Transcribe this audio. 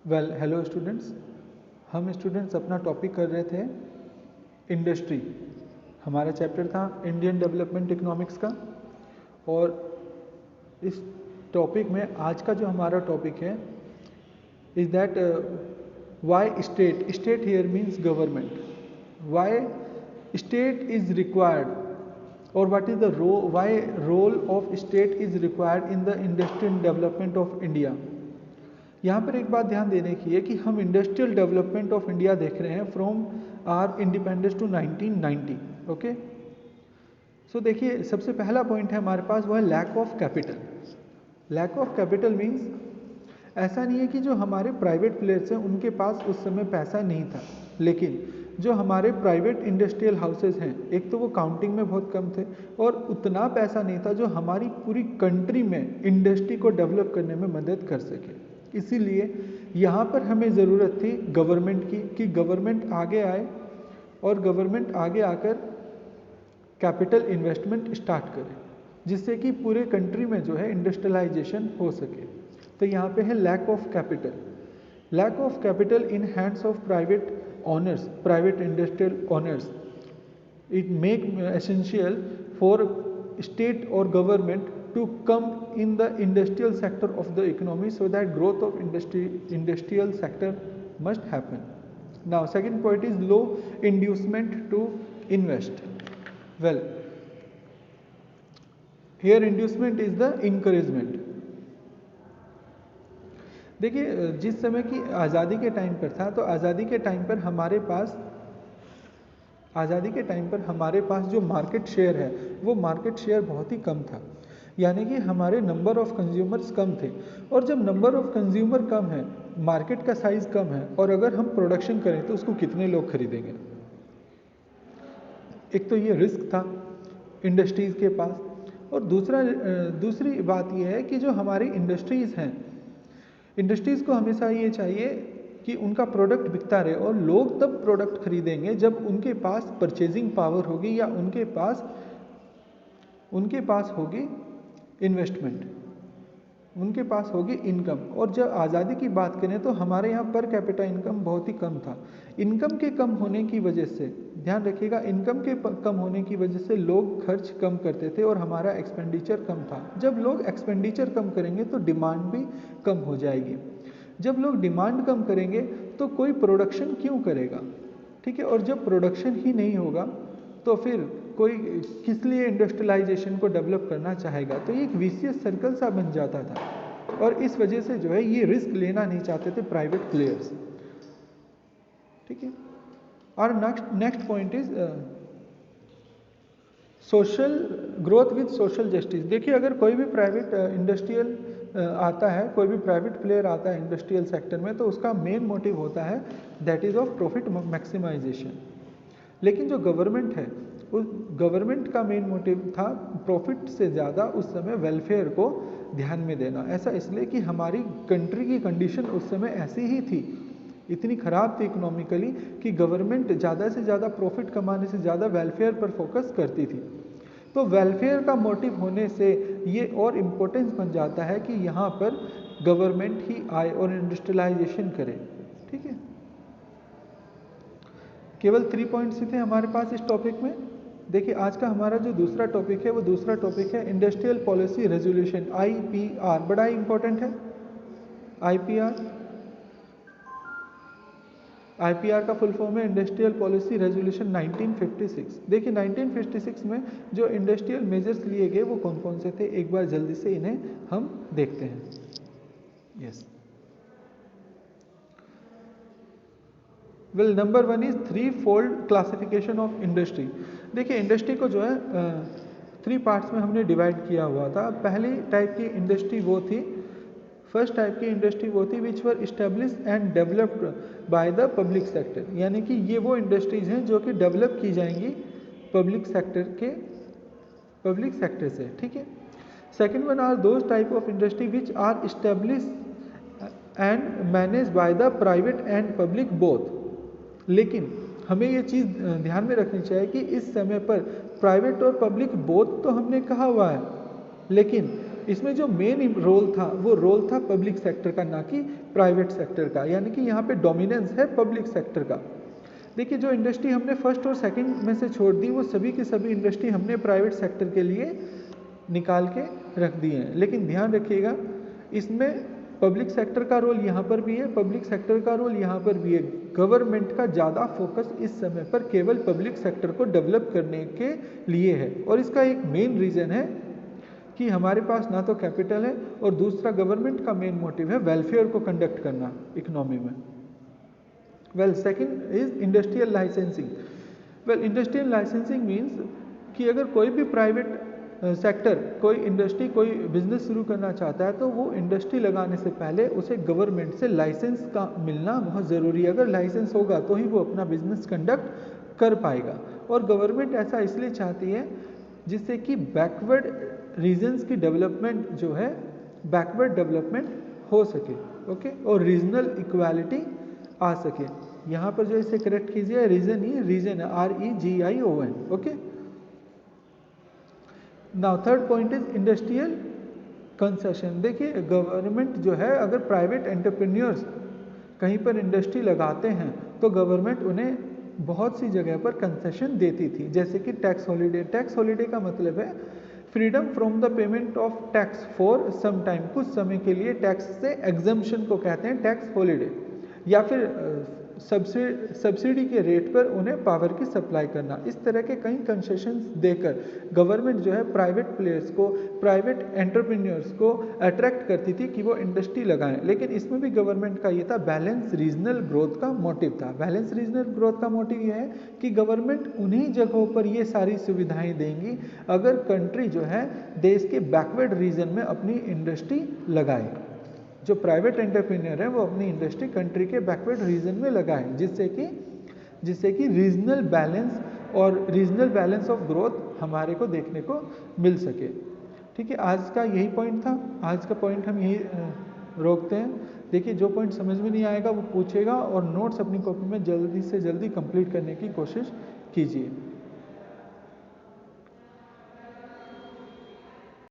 Hello students. हम students अपना topic कर रहे थे इंडस्ट्री। हमारा चैप्टर था इंडियन डेवलपमेंट इकोनॉमिक्स का। और इस टॉपिक में आज का जो हमारा टॉपिक है is that why state here means government, why state is required और what is the why role of state is required in the industrial development of India. यहाँ पर एक बात ध्यान देने की है कि हम इंडस्ट्रियल डेवलपमेंट ऑफ इंडिया देख रहे हैं from our independence to 1990। Okay, so देखिए सबसे पहला पॉइंट है हमारे पास, वो है lack of capital. Lack of capital means ऐसा नहीं है कि जो हमारे प्राइवेट प्लेयर्स हैं उनके पास उस समय पैसा नहीं था, लेकिन जो हमारे प्राइवेट इंडस्ट्रियल हाउसेज हैं एक तो वो काउंटिंग में बहुत कम थे और उतना पैसा नहीं था जो हमारी पूरी कंट्री में इंडस्ट्री को डेवलप करने में मदद कर सके। इसीलिए यहाँ पर हमें ज़रूरत थी गवर्नमेंट की कि गवर्नमेंट आगे आए और गवर्नमेंट आगे आकर कैपिटल इन्वेस्टमेंट स्टार्ट करे, जिससे कि पूरे कंट्री में जो है इंडस्ट्रियलाइजेशन हो सके। तो यहाँ पे है lack of capital. Lack of capital in hands of private owners, private industrial owners, it make essential for state और government to come in the industrial sector of the economy so that growth of industrial sector must happen. Now second point is low inducement to invest. Well, here inducement is the encouragement. देखिए जिस समय की आज़ादी के time पर था तो आज़ादी के टाइम पर हमारे पास जो मार्केट शेयर है वो मार्केट शेयर बहुत ही कम था, यानी कि हमारे नंबर ऑफ कंज्यूमर्स कम थे। और जब नंबर ऑफ कंज्यूमर कम है, मार्केट का साइज कम है, और अगर हम प्रोडक्शन करें तो उसको कितने लोग खरीदेंगे। एक तो ये रिस्क था इंडस्ट्रीज़ के पास, और दूसरी बात ये है कि जो हमारी इंडस्ट्रीज़ हैं, इंडस्ट्रीज़ को हमेशा ये चाहिए कि उनका प्रोडक्ट बिकता रहे और लोग तब प्रोडक्ट खरीदेंगे जब उनके पास परचेजिंग पावर होगी या उनके पास होगी इन्वेस्टमेंट, उनके पास होगी इनकम। और जब आज़ादी की बात करें तो हमारे यहाँ पर कैपिटा इनकम बहुत ही कम था। इनकम के कम होने की वजह से, ध्यान रखिएगा, इनकम के कम होने की वजह से लोग खर्च कम करते थे और हमारा एक्सपेंडिचर कम था। जब लोग एक्सपेंडिचर कम करेंगे तो डिमांड भी कम हो जाएगी। जब लोग डिमांड कम करेंगे तो कोई प्रोडक्शन क्यों करेगा, ठीक है। और जब प्रोडक्शन ही नहीं होगा तो फिर कोई किस लिए इंडस्ट्रियलाइजेशन को डेवलप करना चाहेगा। तो ये एक विशियस सर्कल सा बन जाता था और इस वजह से जो है ये रिस्क लेना नहीं चाहते थे प्राइवेट प्लेयर्स, ठीक है। और next point is social growth with social justice. देखिए अगर कोई भी प्राइवेट इंडस्ट्रियल आता है, कोई भी प्राइवेट प्लेयर आता है इंडस्ट्रियल सेक्टर में, तो उसका मेन मोटिव होता है that is of profit maximisation. लेकिन जो गवर्नमेंट है, उस गवर्नमेंट का मेन मोटिव था प्रॉफिट से ज़्यादा उस समय वेलफेयर को ध्यान में देना। ऐसा इसलिए कि हमारी कंट्री की कंडीशन उस समय ऐसी ही थी, इतनी ख़राब थी इकोनॉमिकली कि गवर्नमेंट ज़्यादा से ज़्यादा प्रॉफिट कमाने से ज़्यादा वेलफेयर पर फोकस करती थी। तो वेलफेयर का मोटिव होने से ये और इम्पोर्टेंस बन जाता है कि यहाँ पर गवर्नमेंट ही आए और इंडस्ट्रियलाइजेशन करे, ठीक है। केवल 3 पॉइंट्स ही थे हमारे पास इस टॉपिक में। देखिए आज का हमारा जो दूसरा टॉपिक है वो दूसरा टॉपिक है इंडस्ट्रियल पॉलिसी रेजोल्यूशन, IPR। बड़ा ही इंपॉर्टेंट है IPR का फुल फॉर्म है इंडस्ट्रियल पॉलिसी रेजोल्यूशन 1956। देखिए 1956 में जो इंडस्ट्रियल मेजर्स लिए गए वो कौन कौन से थे, एक बार जल्दी से इन्हें हम देखते हैं। Yes, well number 1 is 3-fold classification of industry. देखिए इंडस्ट्री को जो है 3 पार्ट्स में हमने डिवाइड किया हुआ था। पहली टाइप की इंडस्ट्री वो थी, फर्स्ट टाइप की इंडस्ट्री वो थी which were establish and developed by the public sector, यानी कि ये वो इंडस्ट्रीज हैं जो कि डेवलप की जाएंगी पब्लिक सेक्टर से, ठीक है। Second one are those type of industry which are establish and manage by the private and public both. लेकिन हमें ये चीज़ ध्यान में रखनी चाहिए कि इस समय पर प्राइवेट और पब्लिक बोथ तो हमने कहा हुआ है, लेकिन इसमें जो मेन रोल था वो रोल था पब्लिक सेक्टर का, ना कि प्राइवेट सेक्टर का, यानी कि यहाँ पे डोमिनेंस है पब्लिक सेक्टर का। देखिए जो इंडस्ट्री हमने फर्स्ट और सेकंड में से छोड़ दी वो सभी की सभी इंडस्ट्री हमने प्राइवेट सेक्टर के लिए निकाल के रख दी हैं, लेकिन ध्यान रखिएगा इसमें पब्लिक सेक्टर का रोल यहाँ पर भी है, पब्लिक सेक्टर का रोल यहाँ पर भी है। गवर्नमेंट का ज़्यादा फोकस इस समय पर केवल पब्लिक सेक्टर को डेवलप करने के लिए है, और इसका एक मेन रीज़न है कि हमारे पास ना तो कैपिटल है, और दूसरा गवर्नमेंट का मेन मोटिव है वेलफेयर को कंडक्ट करना इकोनॉमी में। Well second is industrial licensing. Well industrial licensing means कि अगर कोई भी प्राइवेट सेक्टर कोई इंडस्ट्री कोई बिजनेस शुरू करना चाहता है तो वो इंडस्ट्री लगाने से पहले उसे गवर्नमेंट से लाइसेंस का मिलना बहुत ज़रूरी है। अगर लाइसेंस होगा तो ही वो अपना बिजनेस कंडक्ट कर पाएगा, और गवर्नमेंट ऐसा इसलिए चाहती है जिससे कि बैकवर्ड रीजन्स की डेवलपमेंट जो है बैकवर्ड डेवलपमेंट हो सके, ओके, और रीजनल इक्वालिटी आ सके। यहाँ पर जो इसे करेक्ट कीजिए रीजन ही रीजन है REGION, okay. Now third point is industrial concession. देखिए गवर्नमेंट जो है अगर प्राइवेट एंटरप्रेन्योर्स कहीं पर इंडस्ट्री लगाते हैं तो गवर्नमेंट उन्हें बहुत सी जगह पर कंसेशन देती थी, जैसे कि टैक्स हॉलीडे। टैक्स हॉलीडे का मतलब है freedom from the payment of tax for some time, कुछ समय के लिए टैक्स से एग्जम्पशन को कहते हैं टैक्स हॉलीडे, या फिर सब्सिडी के रेट पर उन्हें पावर की सप्लाई करना। इस तरह के कई कंसेशंस देकर गवर्नमेंट जो है प्राइवेट प्लेयर्स को प्राइवेट एंटरप्रेन्योर्स को अट्रैक्ट करती थी कि वो इंडस्ट्री लगाएं, लेकिन इसमें भी गवर्नमेंट का ये था बैलेंस रीजनल ग्रोथ का मोटिव था। बैलेंस रीजनल ग्रोथ का मोटिव ये है कि गवर्नमेंट उन्हीं जगहों पर ये सारी सुविधाएं देंगी अगर कंट्री जो है देश के बैकवर्ड रीजन में अपनी इंडस्ट्री लगाए। जो प्राइवेट एंटरप्रेन्योर है वो अपनी इंडस्ट्री कंट्री के बैकवर्ड रीजन में लगाएं, जिससे कि रीजनल बैलेंस और रीजनल बैलेंस ऑफ ग्रोथ हमारे को देखने को मिल सके। ठीक है, आज का यही पॉइंट था। आज का पॉइंट हम यही रोकते हैं। देखिए जो पॉइंट समझ में नहीं आएगा वो पूछेगा, और नोट्स अपनी कॉपी में जल्दी से जल्दी कंप्लीट करने की कोशिश कीजिए।